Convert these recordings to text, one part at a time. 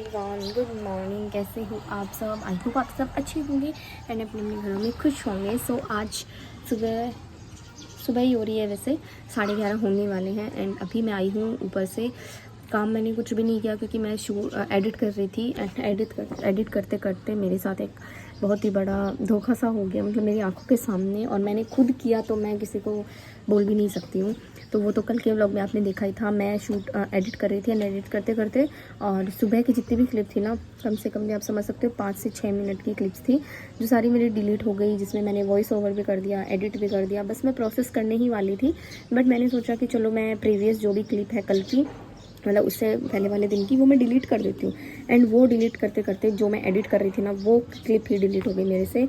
Everyone, good morning. कैसे हो आप सब? आई होप आप सब अच्छे होंगे एंड अपने अपने घरों में खुश होंगे। सो आज सुबह सुबह ही हो रही है, वैसे 11:30 होने वाले हैं एंड अभी मैं आई हूँ ऊपर से। काम मैंने कुछ भी नहीं किया क्योंकि मैं एडिट कर रही थी एंड एडिट करते करते मेरे साथ एक बहुत ही बड़ा धोखा सा हो गया, मतलब मेरी आंखों के सामने, और मैंने खुद किया तो मैं किसी को बोल भी नहीं सकती हूँ। तो वो तो कल के व्लॉग में आपने देखा ही था। मैं एडिट कर रही थी एंड एडिट करते करते, और सुबह की जितनी भी क्लिप थी ना, कम से कम भी आप समझ सकते हो 5 से 6 मिनट की क्लिप्स थी जो सारी मेरी डिलीट हो गई, जिसमें मैंने वॉइस ओवर भी कर दिया, एडिट भी कर दिया। बस मैं प्रोसेस करने ही वाली थी, बट मैंने सोचा कि चलो मैं प्रीवियस जो भी क्लिप है कल की, मतलब उससे पहले वाले दिन की, वो मैं डिलीट कर देती हूँ। एंड वो डिलीट करते करते जो मैं एडिट कर रही थी ना, वो क्लिप ही डिलीट हो गई मेरे से।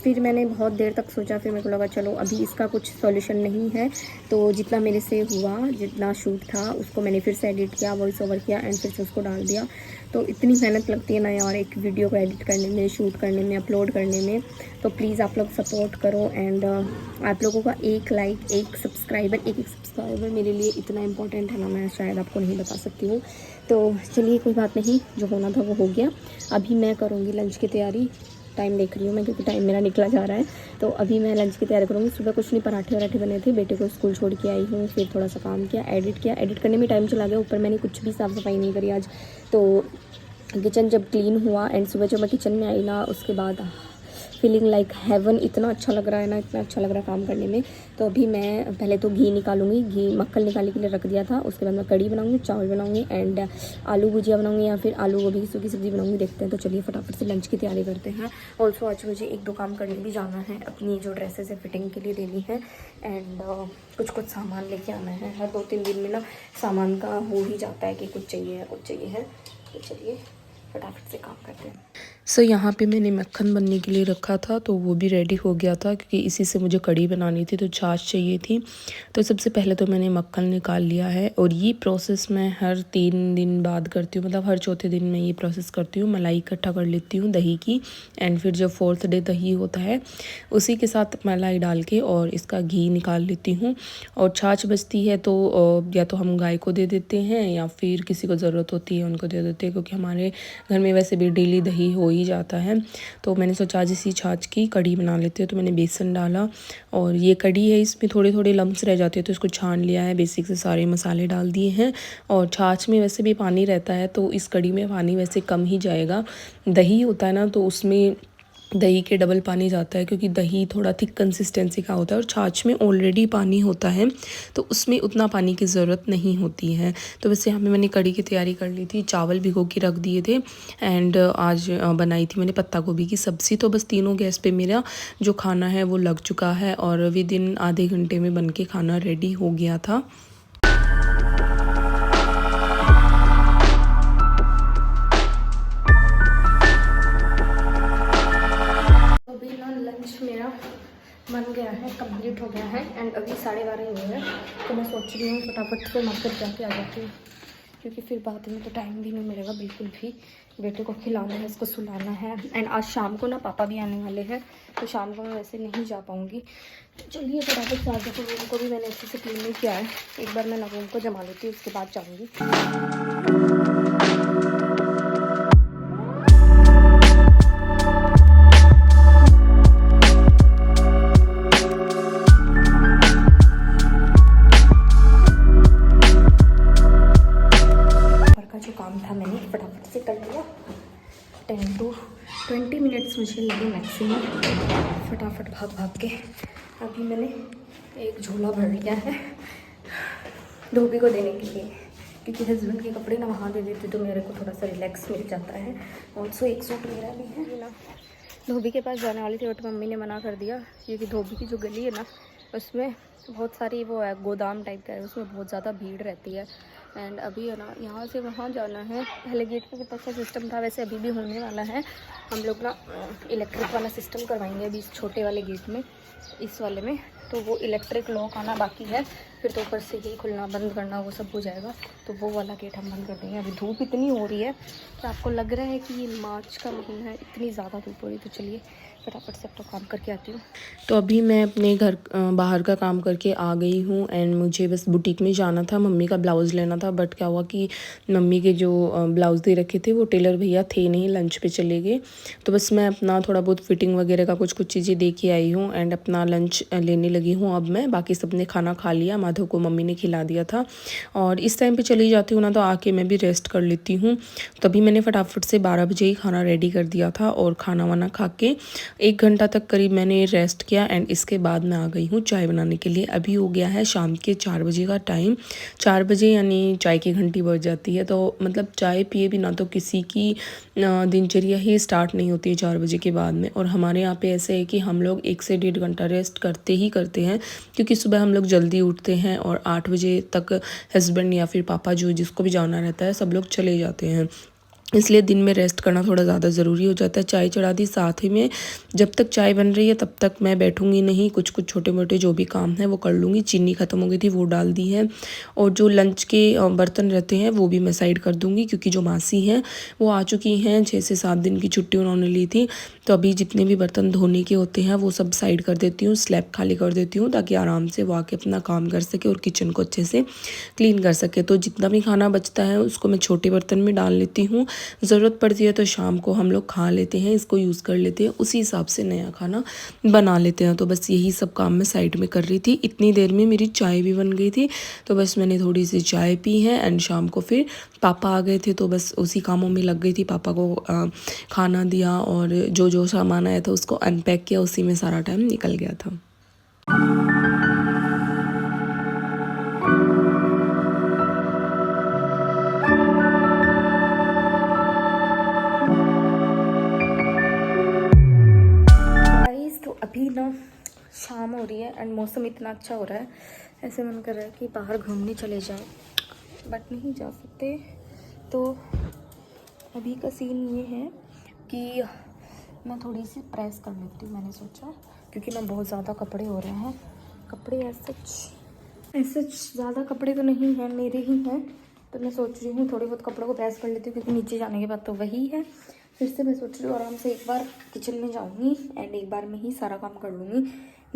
फिर मैंने बहुत देर तक सोचा, फिर मेरे को लगा चलो अभी इसका कुछ सॉल्यूशन नहीं है। तो जितना मेरे से हुआ, जितना शूट था, उसको मैंने फिर से एडिट किया, वॉइस ओवर किया एंड फिर से उसको डाल दिया। तो इतनी मेहनत लगती है ना यार एक वीडियो को एडिट करने में, शूट करने में, अपलोड करने में। तो प्लीज़ आप लोग सपोर्ट करो एंड आप लोगों का एक लाइक, एक सब्सक्राइबर मेरे लिए इतना इंपॉर्टेंट है ना, मैं शायद आपको नहीं बता सकती हूँ। तो चलिए कोई बात नहीं, जो होना था वो हो गया। अभी मैं करूँगी लंच की तैयारी। टाइम देख रही हूँ मैं क्योंकि टाइम मेरा निकला जा रहा है। तो अभी मैं लंच की तैयारी करूँगी। सुबह कुछ नहीं, पराठे वराठे बने थे, बेटे को स्कूल छोड़ के आई हूँ, फिर थोड़ा सा काम किया, एडिट करने में टाइम चला गया। ऊपर मैंने कुछ भी साफ़ सफाई नहीं करी आज। तो किचन जब क्लीन हुआ एंड सुबह जब मैं किचन में आई ना, उसके बाद फीलिंग लाइक हेवन, इतना अच्छा लग रहा है ना, इतना अच्छा लग रहा है काम करने में। तो अभी मैं पहले तो घी निकालूंगी, घी मक्खन निकालने के लिए रख दिया था। उसके बाद मैं कढ़ी बनाऊंगी, चावल बनाऊंगी एंड आलू भुजिया बनाऊंगी या फिर आलू गोभी की सूखी सब्जी बनाऊंगी, देखते हैं। तो चलिए फटाफट से लंच की तैयारी करते हैं। ऑल्सो आज मुझे 1-2 काम करने भी जाना है, अपनी जो ड्रेसेस है फिटिंग के लिए लेनी है एंड कुछ सामान लेके आना है। हर 2-3 दिन में ना सामान का हो ही जाता है कि कुछ चाहिए है। तो चलिए फटाफट से काम करते हैं। सो यहाँ पे मैंने मक्खन बनने के लिए रखा था, तो वो भी रेडी हो गया था क्योंकि इसी से मुझे कढ़ी बनानी थी, तो छाछ चाहिए थी। तो सबसे पहले तो मैंने मक्खन निकाल लिया है, और ये प्रोसेस मैं हर 3 दिन बाद करती हूँ, मतलब हर चौथे दिन मैं ये प्रोसेस करती हूँ। मलाई इकट्ठा कर लेती हूँ दही की, एंड फिर जब 4th डे दही होता है उसी के साथ मलाई डाल के और इसका घी निकाल लेती हूँ। और छाछ बचती है तो या तो हम गाय को दे देते हैं या फिर किसी को ज़रूरत होती है उनको दे देते हैं, क्योंकि हमारे घर में वैसे भी डेली दही हो ही जाता है। तो मैंने सोचा आज इसी छाछ की कढ़ी बना लेते हैं, तो मैंने बेसन डाला। और ये कढ़ी है, इसमें थोड़े थोड़े लम्स रह जाते हैं, तो इसको छान लिया है, बेसिक से सारे मसाले डाल दिए हैं। और छाछ में वैसे भी पानी रहता है, तो इस कढ़ी में पानी वैसे कम ही जाएगा। दही होता है ना, तो उसमें दही के डबल पानी जाता है, क्योंकि दही थोड़ा थिक कंसिस्टेंसी का होता है और छाछ में ऑलरेडी पानी होता है, तो उसमें उतना पानी की ज़रूरत नहीं होती है। तो वैसे यहाँ पे मैंने कढ़ी की तैयारी कर ली थी, चावल भिगो के रख दिए थे एंड आज बनाई थी मैंने पत्ता गोभी की सब्ज़ी। तो बस तीनों गैस पे मेरा जो खाना है वो लग चुका है और विदिन आधे घंटे में बन के खाना रेडी हो गया था। लंच मेरा बन गया है, कंप्लीट हो गया है एंड अभी 12:30 हुए हैं। तो मैं सोच रही हूँ फटाफट से मार्केट जाके आ जाती हूँ, क्योंकि फिर बाद में तो टाइम भी नहीं मिलेगा बिल्कुल भी। बेटे को खिलाना है, इसको सुलाना है एंड आज शाम को ना पापा भी आने वाले हैं, तो शाम को मैं वैसे नहीं जा पाऊँगी। तो चलिए फटाफट से आ जाती हूँ। रूम को भी मैंने अच्छे से क्लीन नहीं किया है, एक बार मैं रूम को जमा लेती हूँ, उसके बाद जाऊँगी। जो काम था मैंने फटाफट से कर लिया। 10 to 20 मिनट्स मुझे लगे मैक्सिमम, फटाफट भाग के। अभी मैंने एक झोला भर लिया है धोबी को देने के लिए, क्योंकि हस्बैंड के कपड़े ना वहाँ दे देते तो मेरे को थोड़ा सा रिलैक्स मिल जाता है। ऑल्सो एक सूट मेरा भी है ना। धोबी के पास जाने वाली थी बट मम्मी ने मना कर दिया, क्योंकि धोबी की जो गली है ना, उसमें बहुत सारी वो है, गोदाम टाइप का है, उसमें बहुत ज़्यादा भीड़ रहती है। एंड अभी है ना यहाँ से वहाँ जाना है। पहले गेट पे कितना अच्छा सिस्टम था, वैसे अभी भी होने वाला है। हम लोग ना इलेक्ट्रिक वाला सिस्टम करवाएंगे अभी इस छोटे वाले गेट में, इस वाले में। तो वो इलेक्ट्रिक लॉक आना बाकी है, फिर तो ऊपर से ही खुलना बंद करना वो सब हो जाएगा, तो वो वाला गेट हम बंद कर देंगे। अभी धूप इतनी हो रही है तो आपको लग रहा है कि ये मार्च का महीना है, इतनी ज़्यादा धूप हो रही है। तो चलिए फटाफट से अपना काम करके आती हूँ। तो अभी मैं अपने घर बाहर का काम करके आ गई हूँ एंड मुझे बस बुटीक में जाना था, मम्मी का ब्लाउज़ लेना था। था, बट क्या हुआ कि मम्मी के जो ब्लाउज़ दे रखे थे वो टेलर भैया थे नहीं, लंच पे चले गए। तो बस मैं अपना थोड़ा बहुत फिटिंग वगैरह का कुछ चीज़ें दे के आई हूँ एंड अपना लंच लेने लगी हूँ। अब मैं बाकी सब ने खाना खा लिया, माधव को मम्मी ने खिला दिया था और इस टाइम पे चली जाती हूँ ना तो आके मैं भी रेस्ट कर लेती हूँ। तभी मैंने फटाफट से 12 बजे ही खाना रेडी कर दिया था और खाना वाना खा के 1 घंटा तक करीब मैंने रेस्ट किया एंड इसके बाद मैं आ गई हूँ चाय बनाने के लिए। अभी हो गया है शाम के 4 बजे का टाइम। 4 बजे यानी चाय की घंटी बज जाती है, तो मतलब चाय पिए बिना तो किसी की दिनचर्या ही स्टार्ट नहीं होती है 4 बजे के बाद में। और हमारे यहाँ पे ऐसे है कि हम लोग 1 से 1.5 घंटा रेस्ट करते ही करते हैं, क्योंकि सुबह हम लोग जल्दी उठते हैं और 8 बजे तक हस्बैंड या फिर पापा जो जिसको भी जाना रहता है सब लोग चले जाते हैं, इसलिए दिन में रेस्ट करना थोड़ा ज़्यादा ज़रूरी हो जाता है। चाय चढ़ा दी, साथ ही में जब तक चाय बन रही है तब तक मैं बैठूंगी नहीं, कुछ छोटे मोटे जो भी काम है वो कर लूँगी। चीनी ख़त्म हो गई थी वो डाल दी है और जो लंच के बर्तन रहते हैं वो भी मैं साइड कर दूँगी, क्योंकि जो मासी हैं वो आ चुकी हैं, 6 से 7 दिन की छुट्टी उन्होंने ली थी। तो अभी जितने भी बर्तन धोने के होते हैं वो सब साइड कर देती हूँ, स्लैब खाली कर देती हूँ ताकि आराम से वो आके अपना काम कर सके और किचन को अच्छे से क्लीन कर सके। तो जितना भी खाना बचता है उसको मैं छोटे बर्तन में डाल लेती हूँ, ज़रूरत पड़ती है तो शाम को हम लोग खा लेते हैं, इसको यूज़ कर लेते हैं, उसी हिसाब से नया खाना बना लेते हैं। तो बस यही सब काम मैं साइड में कर रही थी। इतनी देर में मेरी चाय भी बन गई थी, तो बस मैंने थोड़ी सी चाय पी है एंड शाम को फिर पापा आ गए थे तो बस उसी कामों में लग गई थी। पापा को खाना दिया और जो सामान आया था उसको अनपैक किया, उसी में सारा टाइम निकल गया था। तो अभी ना शाम हो रही है एंड मौसम इतना अच्छा हो रहा है, ऐसे मन कर रहा है कि बाहर घूमने चले जाएं, बट नहीं जा सकते। तो अभी का सीन ये है कि मैं थोड़ी सी प्रेस कर लेती हूँ, मैंने सोचा, क्योंकि ना बहुत ज़्यादा कपड़े हो रहे हैं। कपड़े ऐसे ज़्यादा कपड़े तो नहीं हैं, मेरे ही हैं, तो मैं सोच रही हूँ थोड़े बहुत कपड़ों को प्रेस कर लेती हूँ, क्योंकि नीचे जाने के बाद तो वही है। फिर से मैं सोच रही हूँ आराम से एक बार किचन में जाऊँगी एंड एक बार में ही सारा काम कर लूँगी,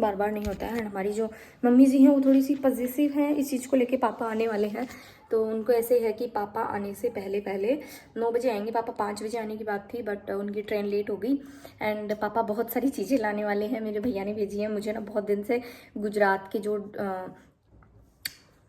बार बार नहीं होता है। एंड हमारी जो मम्मी जी हैं वो थोड़ी सी पॉजिटिव हैं इस चीज़ को लेके। पापा आने वाले हैं तो उनको ऐसे है कि पापा आने से पहले 9 बजे आएंगे। पापा 5 बजे आने की बात थी, बट उनकी ट्रेन लेट हो गई एंड पापा बहुत सारी चीज़ें लाने वाले हैं। मेरे भैया ने भेजी हैं मुझे ना, बहुत दिन से गुजरात के जो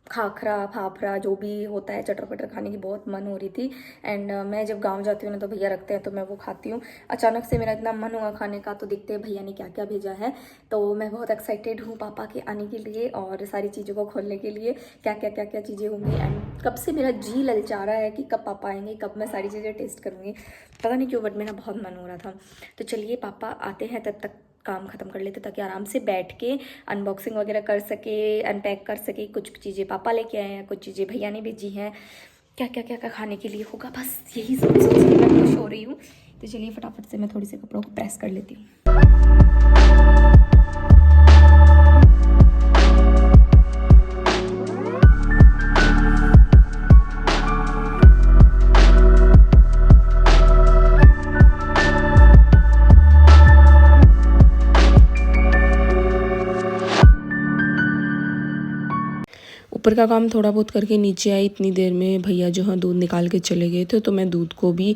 खाखरा फाफड़ा जो भी होता है चटर पटर खाने की बहुत मन हो रही थी। एंड मैं जब गांव जाती हूँ ना तो भैया रखते हैं तो मैं वो खाती हूँ। अचानक से मेरा इतना मन हुआ खाने का, तो देखते हैं भैया ने क्या क्या भेजा है। तो मैं बहुत एक्साइटेड हूँ पापा के आने के लिए और सारी चीज़ों को खोलने के लिए, क्या क्या चीज़ें होंगी। एंड कब से मेरा जी ललचा रहा है कि कब पापा आएंगे, कब मैं सारी चीज़ें टेस्ट करूँगी, पता नहीं क्यों, बट मेरा बहुत मन हो रहा था। तो चलिए पापा आते हैं तब तक काम ख़त्म कर लेते ताकि आराम से बैठ के अनबॉक्सिंग वगैरह कर सके, अनपैक कर सके। कुछ चीज़ें पापा लेके आए हैं, कुछ चीज़ें भैया ने भेजी हैं, क्या खाने के लिए होगा, बस यही सोच के मैं खुश हो रही हूँ। तो चलिए फटाफट से मैं थोड़ी सी कपड़ों को प्रेस कर लेती हूँ। ऊपर का काम थोड़ा बहुत करके नीचे आई। इतनी देर में भैया जो है दूध निकाल के चले गए थे, तो मैं दूध को भी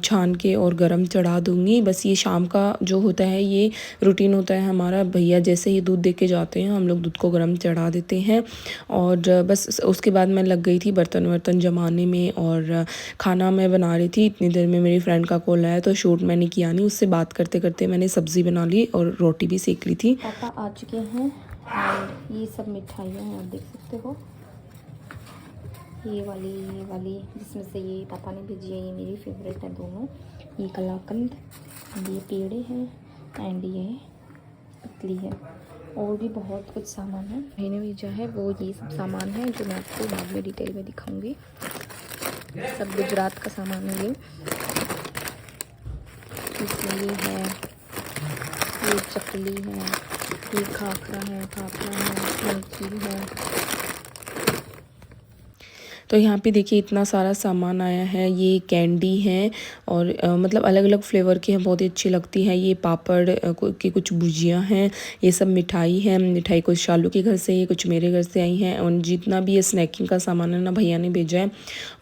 छान के और गरम चढ़ा दूँगी। बस ये शाम का जो होता है ये रूटीन होता है हमारा। भैया जैसे ही दूध दे के जाते हैं हम लोग दूध को गरम चढ़ा देते हैं और बस उसके बाद मैं लग गई थी बर्तन वर्तन जमाने में और खाना मैं बना रही थी। इतनी देर में मेरी फ्रेंड का कॉल आया तो शूट मैंने किया नहीं, उससे बात करते करते मैंने सब्ज़ी बना ली और रोटी भी सेक ली थी। पापा आ चुके हैं और ये सब मिठाइयाँ हैं, आप देख सकते हो, ये वाली जिसमें से ये पापा ने भेजी है, ये मेरी फेवरेट है दोनों। ये कलाकंद, ये पेड़े हैं एंड ये पतली है, और भी बहुत कुछ सामान है भाई ने भेजा है। वो ये सब सामान है जो मैं आपको बाद में डिटेल में दिखाऊंगी। सब गुजरात का सामान है ये। इसमें ये है, ये चकली है, ये खाखरा है, नमकीन है। तो यहाँ पे देखिए इतना सारा सामान आया है। ये कैंडी है और मतलब अलग अलग फ्लेवर की हैं, बहुत ही अच्छी लगती हैं। ये पापड़ की कुछ भुजियाँ हैं, ये सब मिठाई है। मिठाई कुछ शालू के घर से है, कुछ मेरे घर से आई हैं। और जितना भी ये स्नैकिंग का सामान है ना, भैया ने भेजा है।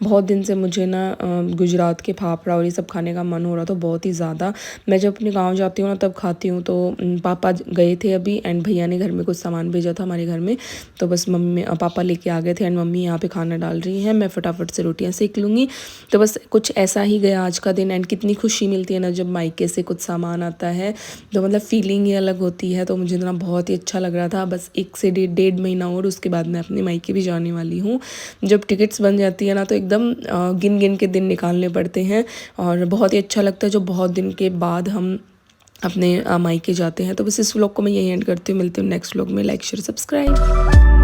बहुत दिन से मुझे ना गुजरात के फाफड़ा और ये सब खाने का मन हो रहा था बहुत ही ज़्यादा। मैं जब अपने गाँव जाती हूँ ना तब खाती हूँ। तो पापा गए थे अभी एंड भैया ने घर में कुछ सामान भेजा था हमारे घर में, तो बस मम्मी पापा लेके आ गए थे एंड मम्मी यहाँ पे खाना डाल रही हैं। मैं फटाफट से रोटियाँ सेक लूँगी। तो बस कुछ ऐसा ही गया आज का दिन। एंड कितनी खुशी मिलती है ना जब मायके से कुछ सामान आता है, तो मतलब फीलिंग ही अलग होती है। तो मुझे ना बहुत ही अच्छा लग रहा था। बस 1 से 1.5 महीना और उसके बाद मैं अपने मायके भी जाने वाली हूँ। जब टिकट्स बन जाती है ना तो एकदम गिन गिन के दिन निकालने पड़ते हैं और बहुत ही अच्छा लगता है जो बहुत दिन के बाद हम अपने मायके जाते हैं। तो बस इस व्लॉग को मैं यही एंड करती हूँ। मिलती हूँ नेक्स्ट व्लॉग में। Like share subscribe.